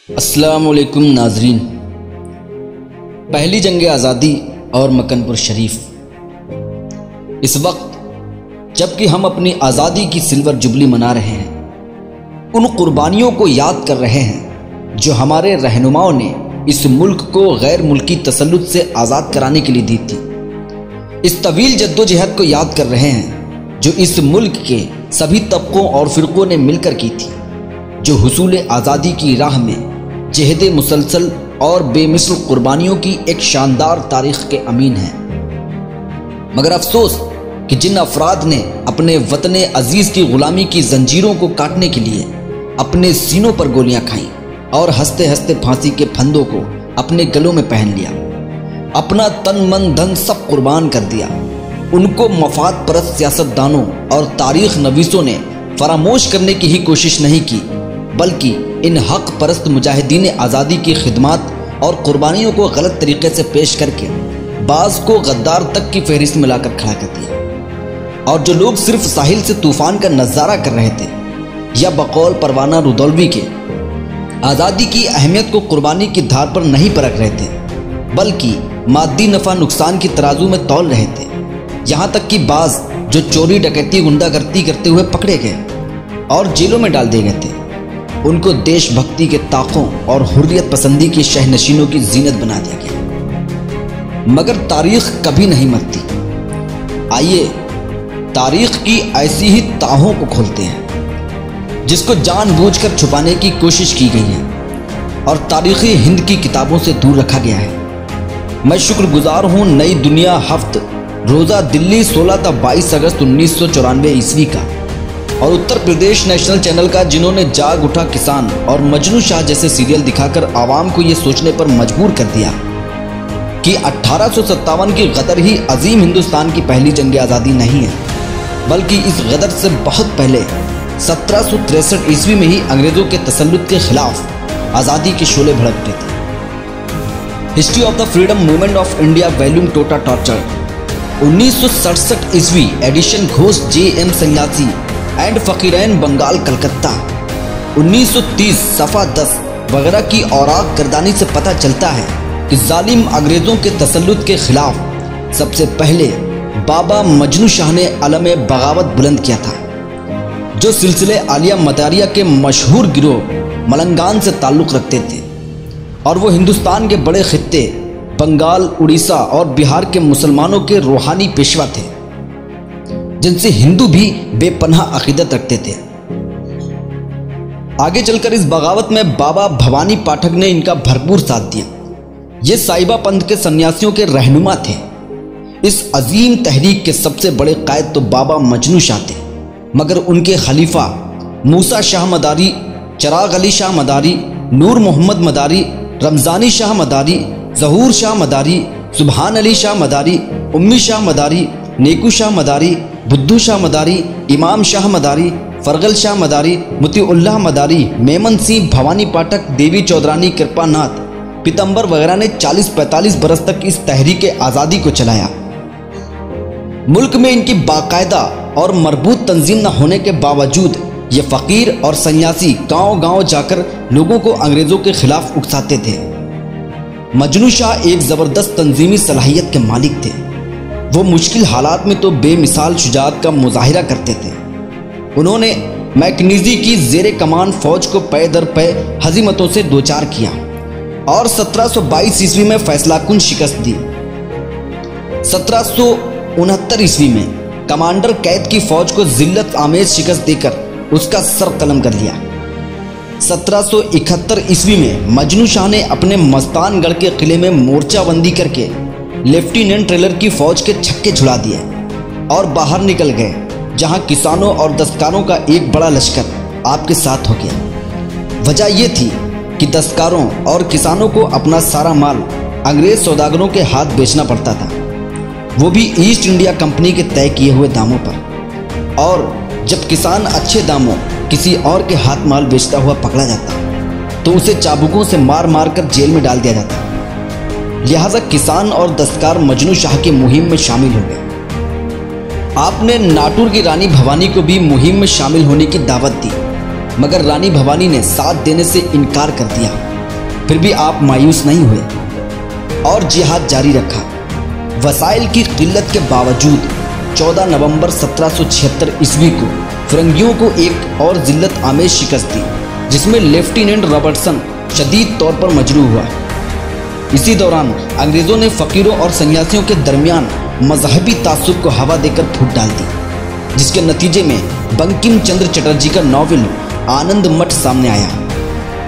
अस्सलाम वालेकुम नाजरीन। पहली जंग आज़ादी और मकनपुर शरीफ। इस वक्त जबकि हम अपनी आज़ादी की सिल्वर जुबली मना रहे हैं, उन कुर्बानियों को याद कर रहे हैं जो हमारे रहनुमाओं ने इस मुल्क को गैर मुल्की तसल्लुत से आज़ाद कराने के लिए दी थी। इस तवील जद्दोजहद को याद कर रहे हैं जो इस मुल्क के सभी तबकों और फ़िरक़ों ने मिलकर की थी, जो हुसूल आज़ादी की राह में जहद मुसलसल और बेमिसल कुर्बानियों की एक शानदार तारीख के अमीन हैं। मगर अफसोस कि जिन अफराद ने अपने वतन अजीज़ की ग़ुलामी की जंजीरों को काटने के लिए अपने सीनों पर गोलियां खाईं और हंसते हंसते फांसी के फंदों को अपने गलों में पहन लिया, अपना तन मन धन सब कुर्बान कर दिया, उनको मफाद परस्त सियासतदानों और तारीख नवीसों ने फरामोश करने की ही कोशिश नहीं की, बल्कि इन हक परस्त मुजाहिदीन आज़ादी की खिदमत और कुर्बानियों को गलत तरीके से पेश करके बाज़ को गद्दार तक की फहरिस्त में लाकर खड़ा कर दिया। और जो लोग सिर्फ साहिल से तूफान का नज़ारा कर रहे थे या बकौल परवाना रुदौलवी के आज़ादी की अहमियत को कुर्बानी की धार पर नहीं परख रहे थे, बल्कि मादी नफ़ा नुकसान की तराजू में तौल रहे थे। यहाँ तक कि बाज़ जो चोरी डकैती गुंडागर्दी करते हुए पकड़े गए और जेलों में डाल दिए गए थे, उनको देशभक्ति के ताकों और हुर्रियत पसंदी के शहनशीनों की जीनत बना दिया गया। मगर तारीख कभी नहीं मरती। आइए तारीख की ऐसी ही ताहों को खोलते हैं जिसको जानबूझकर छुपाने की कोशिश की गई है और तारीख़ी हिंद की किताबों से दूर रखा गया है। मैं शुक्रगुजार हूँ नई दुनिया हफ्त रोज़ा दिल्ली 16 था 22 अगस्त 1994 ईस्वी का और उत्तर प्रदेश नेशनल चैनल का, जिन्होंने जाग उठा किसान और मजनू शाह जैसे सीरियल दिखाकर आवाम को ये सोचने पर मजबूर कर दिया कि 1857 की गदर ही अजीम हिंदुस्तान की पहली जंग आज़ादी नहीं है, बल्कि इस गदर से बहुत पहले 1763 ईस्वी में ही अंग्रेज़ों के तसल्लुत के खिलाफ आज़ादी के शोले भड़कते थे। History of the freedom movement of India volume टोटा टॉर्चर 1967 ईस्वी एडिशन घोष J.M. सन्यासी एंड फ़कीरैन बंगाल कलकत्ता 1930 सफ़ा 10 वगैरह की औराक गर्दानी से पता चलता है कि जालिम अंग्रेज़ों के तसल्लुत के खिलाफ सबसे पहले बाबा मजनू शाह ने अलम बगावत बुलंद किया था, जो सिलसिले आलिया मदारिया के मशहूर गिरोह मलंगान से ताल्लुक़ रखते थे और वो हिंदुस्तान के बड़े खित्ते बंगाल, उड़ीसा और बिहार के मुसलमानों के रूहानी पेशवा थे, जिनसे हिंदू भी बेपनाह अकीदत रखते थे। आगे चलकर इस बगावत में बाबा भवानी पाठक ने इनका भरपूर साथ दिया। ये साहिबा पंथ के सन्यासियों के रहनुमा थे। इस अजीम तहरीक के सबसे बड़े कायद तो बाबा मजनू शाह थे, मगर उनके खलीफा मूसा शाह मदारी, चराग अली शाह मदारी, नूर मोहम्मद मदारी, रमज़ानी शाह मदारी, ज़हूर शाह मदारी, सुबहान अली शाह मदारी, उम्मी शाह मदारी, नेकू शाह मदारी, बुद्धू शाह मदारी, इमाम शाह मदारी, फरगल शाह मदारी, मुतीउल्लाह मदारी, मेमन सिंह, भवानी पाठक, देवी चौधरानी, कृपानाथ, पीतम्बर वगैरह ने 40-45 बरस तक इस तहरीक आज़ादी को चलाया। मुल्क में इनकी बाकायदा और मरबूत तंजीम न होने के बावजूद ये फ़कीर और सन्यासी गांव-गांव जाकर लोगों को अंग्रेज़ों के खिलाफ उकसाते थे। मजनू शाह एक ज़बरदस्त तंजीमी सलाहियत के मालिक थे। वो मुश्किल हालात में तो बेमिसाल शुजाअत का मुजाहिरा करते थे। उन्होंने मैकनिज़ी की ज़ेरे कमान फ़ौज को पै दर पै हज़ीमतों से दोचार किया और 1722 ईस्वी में फैसलाकुन शिकस्त दी। 1769 ईस्वी में कमांडर कैद की फ़ौज को ज़िल्लत आमेज शिकस्त देकर उसका सर कलम कर लिया। 1771 ईस्वी में मजनू शाह ने अपने मस्तानगढ़ के किले में मोर्चाबंदी करके लेफ्टिनेंट ट्रेलर की फ़ौज के छक्के छुड़ा दिए और बाहर निकल गए, जहां किसानों और दस्तकारों का एक बड़ा लश्कर आपके साथ हो गया। वजह यह थी कि दस्तकारों और किसानों को अपना सारा माल अंग्रेज़ सौदागरों के हाथ बेचना पड़ता था, वो भी ईस्ट इंडिया कंपनी के तय किए हुए दामों पर। और जब किसान अच्छे दामों किसी और के हाथ माल बेचता हुआ पकड़ा जाता तो उसे चाबुकों से मार मार कर जेल में डाल दिया जाता। लिहाजा किसान और दस्तकार मजनू शाह की मुहिम में शामिल हो गए। आपने नाटुर की रानी भवानी को भी मुहिम में शामिल होने की दावत दी, मगर रानी भवानी ने साथ देने से इनकार कर दिया फिर भी आप मायूस नहीं हुए और जिहाद जारी रखा। वसाइल की किल्लत के बावजूद 14 नवंबर 1776 ईस्वी को फिरंगियों को एक और जिल्लत आमेज शिकस्त दी, जिसमें लेफ्टिनेंट रॉबर्टसन शदीद तौर पर मजरूह हुआ। इसी दौरान अंग्रेज़ों ने फ़कीरों और सन्यासियों के दरमियान मजहबी तासुब को हवा देकर फूट डाल दी, जिसके नतीजे में बंकिम चंद्र चटर्जी का नॉवेल आनंद मठ सामने आया।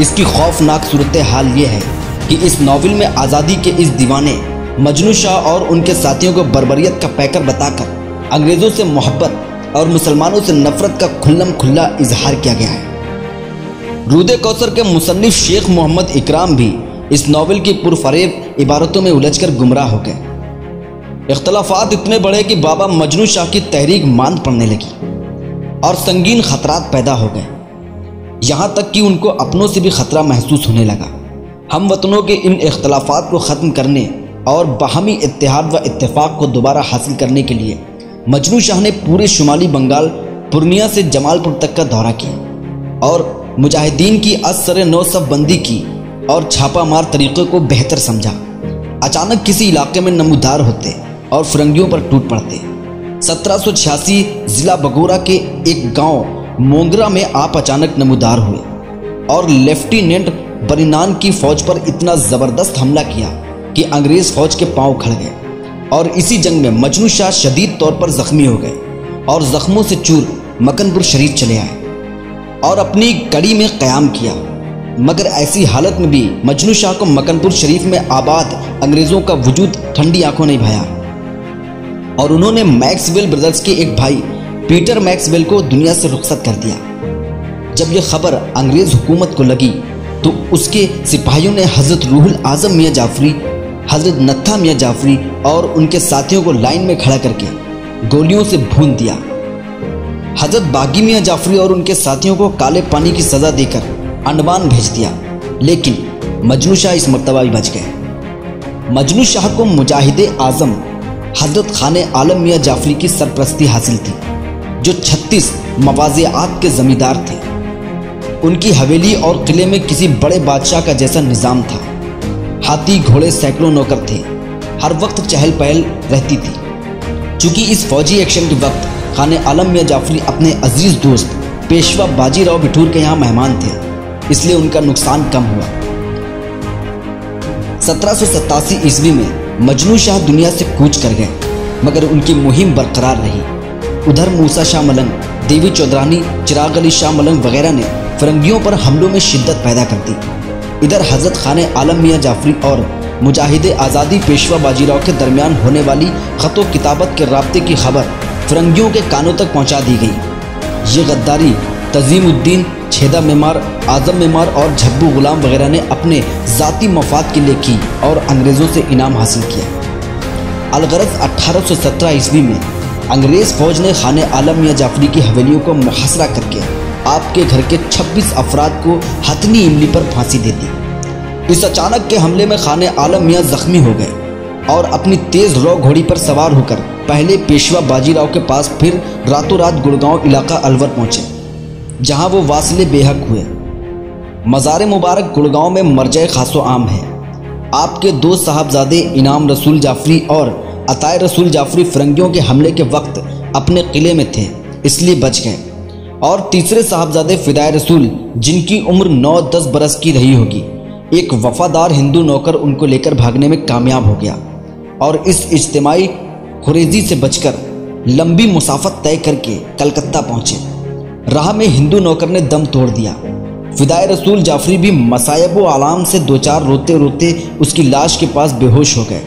इसकी खौफनाक सूरत हाल ये है कि इस नॉवेल में आज़ादी के इस दीवाने मजनू शाह और उनके साथियों को बर्बरियत का पैकर बताकर अंग्रेज़ों से मोहब्बत और मुसलमानों से नफरत का खुल्लम खुल्ला इजहार किया गया है। रूदे कौसर के मुसन्निफ शेख मोहम्मद इकराम भी इस नॉवेल की पुरफरेब इबारतों में उलझकर गुमराह हो गए। इख्तलाफात इतने बढ़े कि बाबा मजनू शाह की तहरीक मांद पड़ने लगी और संगीन खतरात पैदा हो गए, यहाँ तक कि उनको अपनों से भी खतरा महसूस होने लगा। हम वतनों के इन इख्तलाफात को ख़त्म करने और बाहमी इत्तेहाद व इत्तेफाक को दोबारा हासिल करने के लिए मजनू शाह ने पूरे शुमाली बंगाल पूर्णिया से जमालपुर तक का दौरा किया और मुजाहिदीन की असर नौसफ बंदी की और छापामार तरीक़े को बेहतर समझा। अचानक किसी इलाके में नमूदार होते और फिरंगियों पर टूट पड़ते। 1786 ज़िला बगोरा के एक गांव मोंगरा में आप अचानक नमूदार हुए और लेफ्टिनेंट बरिनान की फौज पर इतना ज़बरदस्त हमला किया कि अंग्रेज़ फौज के पांव खड़ गए और इसी जंग में मजनू शाह शदीद तौर पर ज़ख्मी हो गए और ज़ख्मों से चूर मकनपुर शरीफ चले आए और अपनी कड़ी में क़याम किया। मगर ऐसी हालत में भी मजनू शाह को मकनपुर शरीफ में आबाद अंग्रेज़ों का वजूद ठंडी आंखों नहीं भाया और उन्होंने मैक्सवेल ब्रदर्स के एक भाई पीटर मैक्सवेल को दुनिया से रुखसत कर दिया। जब यह खबर अंग्रेज़ हुकूमत को लगी तो उसके सिपाहियों ने हज़रत रूहुल आज़म मियाँ जाफरी, हज़रत नत्था मियाँ जाफरी और उनके साथियों को लाइन में खड़ा करके गोलियों से भून दिया। हज़रत बागी मियाँ जाफरी और उनके साथियों को काले पानी की सज़ा देकर अंडमान भेज दिया, लेकिन मजनू शाह इस मर्तबा भी बच गए। मजनू शाह को मुजाहिदे आज़म हज़रत खाने आलम मियाँ जाफरी की सरपरस्ती हासिल थी, जो 36 मवाज़िआत के ज़मींदार थे। उनकी हवेली और किले में किसी बड़े बादशाह का जैसा निज़ाम था। हाथी घोड़े सैकड़ों नौकर थे, हर वक्त चहल पहल रहती थी। चूँकि इस फौजी एक्शन के वक्त खाने आलम मियाँ जाफरी अपने अजीज़ दोस्त पेशवा बाजीराव बिठूर के यहाँ मेहमान थे, इसलिए उनका नुकसान कम हुआ। 1787 ईस्वी में मजनू शाह दुनिया से कूच कर गए, मगर उनकी मुहिम बरकरार रही। उधर मूसा शाह मलंग, देवी चौधरानी, चिराग अली शाह मलंग वगैरह ने फिरंगियों पर हमलों में शिद्दत पैदा कर दी। इधर हज़रत खाने आलम मियाँ जाफरी और मुजाहिदे आज़ादी पेशवा बाजीराव के दरमियान होने वाली ख़त व किताबत के राब्ते की खबर फिरंगियों के कानों तक पहुँचा दी गई। ये गद्दारी तज़ीमुद्दीन, छेदा मेमार, आज़म मेमार और झब्बू गुलाम वगैरह ने अपने ज़ाती मफाद के लिए की और अंग्रेज़ों से इनाम हासिल किया। अलगरज़ 1817 ईस्वी में अंग्रेज़ फ़ौज ने खाने आलम मियाँ जाफरी की हवेलियों को मुहसरा करके आपके घर के 26 अफराद को हथनी इमली पर फांसी दे दी। इस अचानक के हमले में खाने आलम मियाँ ज़ख्मी हो गए और अपनी तेज़ रौ घोड़ी पर सवार होकर पहले पेशवा बाजीराव के पास, फिर रातों रात गुड़गांव इलाका अलवर पहुँचे, जहाँ वो वासिले बेहक हुए। मज़ार मुबारक गुड़गांव में मरजाए खासो आम है। आपके दो साहबजादे इनाम रसूल जाफरी और अताए रसूल जाफरी फिरंगियों के हमले के वक्त अपने किले में थे, इसलिए बच गए, और तीसरे साहबजादे फिदाए रसूल, जिनकी उम्र 9-10 बरस की रही होगी, एक वफादार हिंदू नौकर उनको लेकर भागने में कामयाब हो गया और इस इज्तिमाई खुरेजी से बचकर लंबी मुसाफत तय करके कलकत्ता पहुँचे। राह में हिंदू नौकर ने दम तोड़ दिया। फिदाए रसूल जाफरी भी मसायब व आलाम से दो चार रोते रोते उसकी लाश के पास बेहोश हो गए।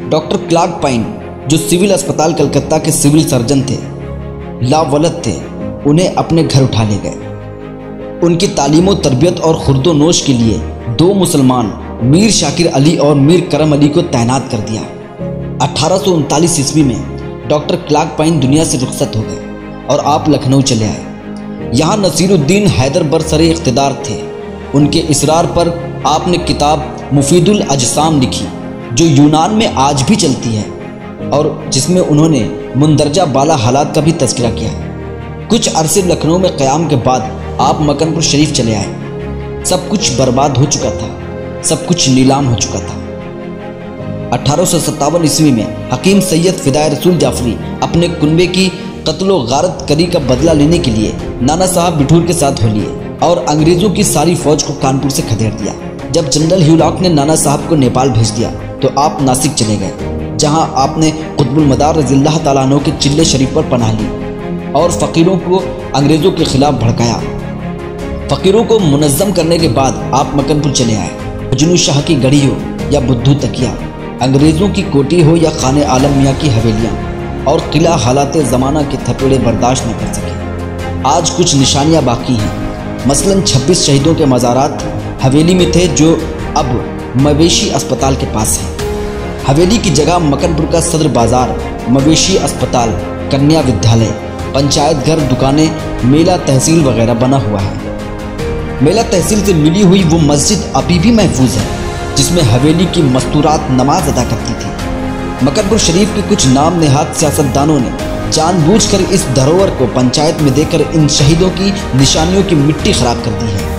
डॉक्टर क्लार्क पाइन, जो सिविल अस्पताल कलकत्ता के सिविल सर्जन थे, लावलद थे, उन्हें अपने घर उठा ले गए। उनकी तालीम तरबियत और खुर्दो नोश के लिए 2 मुसलमान, मीर शाकिर अली और मीर करम अली को तैनात कर दिया। 1839 ईस्वी में डॉक्टर क्लार्क पाइन दुनिया से रुखसत हो गए और आप लखनऊ चले आए। यहाँ नसीरुद्दीन हैदर बरसरे इख्तिदार थे। उनके इसरार पर आपने किताब मुफीदुल अजसाम लिखी, जो यूनान में आज भी चलती है और जिसमें उन्होंने मुंदरजा बाला हालात का भी तज़किरा किया है। कुछ अरसे लखनऊ में क़याम के बाद आप मकनपुर शरीफ चले आए। सब कुछ बर्बाद हो चुका था, सब कुछ नीलाम हो चुका था। 1857 ईस्वी में हकीम सैयद फिदाए रसूल जाफरी अपने कुनबे की कत्लो गारत करी का बदला लेने के लिए नाना साहब बिठूर के साथ हो लिए और अंग्रेजों की सारी फौज को कानपुर से खदेड़ दिया। जब जनरल ह्यूलॉक ने नाना साहब को नेपाल भेज दिया तो आप नासिक चले गए, जहां आपने कुतुबुल मदार रज़ियल्लाहु ताला अन्हु के चिल्ले शरीफ पर पनाह ली और फ़कीरों को अंग्रेज़ों के खिलाफ भड़काया। फ़कीरों को मुनज़्ज़म करने के बाद आप मकनपुर चले आए। मजनू शाह की गढ़ी हो या बुद्धू तकिया, अंग्रेज़ों की कोठी हो या खाने आलम मियाँ की हवेलियाँ और किला हालात ज़माना के थपेड़े बर्दाश्त न कर सके। आज कुछ निशानियाँ बाकी हैं। मसलन 26 शहीदों के मज़ारात हवेली में थे जो अब मवेशी अस्पताल के पास है। हवेली की जगह मकनपुर का सदर बाज़ार, मवेशी अस्पताल, कन्या विद्यालय, पंचायत घर, दुकानें, मेला तहसील वगैरह बना हुआ है। मेला तहसील से मिली हुई वो मस्जिद अभी भी महफूज है जिसमें हवेली की मस्तूरात नमाज अदा करती थी। मकनपुर शरीफ के कुछ नाम नेहाद सियासतदानों ने जानबूझकर इस धरोहर को पंचायत में देकर इन शहीदों की निशानियों की मिट्टी खराब कर दी है।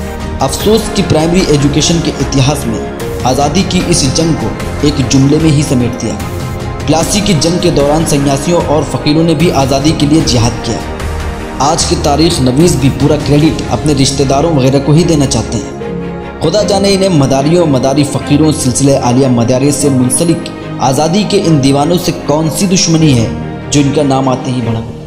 अफसोस कि प्राइमरी एजुकेशन के इतिहास में आज़ादी की इस जंग को एक जुमले में ही समेट दिया। प्लासी की जंग के दौरान सन्यासियों और फ़कीरों ने भी आज़ादी के लिए जिहाद किया। आज की तारीख़ नवीस भी पूरा क्रेडिट अपने रिश्तेदारों वगैरह को ही देना चाहते हैं। खुदा जाने इन्हें मदारियों, मदारी फ़कीरों, सिलसिले आलिया मदारिस से मुंसलिक आज़ादी के इन दीवानों से कौन सी दुश्मनी है जो इनका नाम आते ही भड़क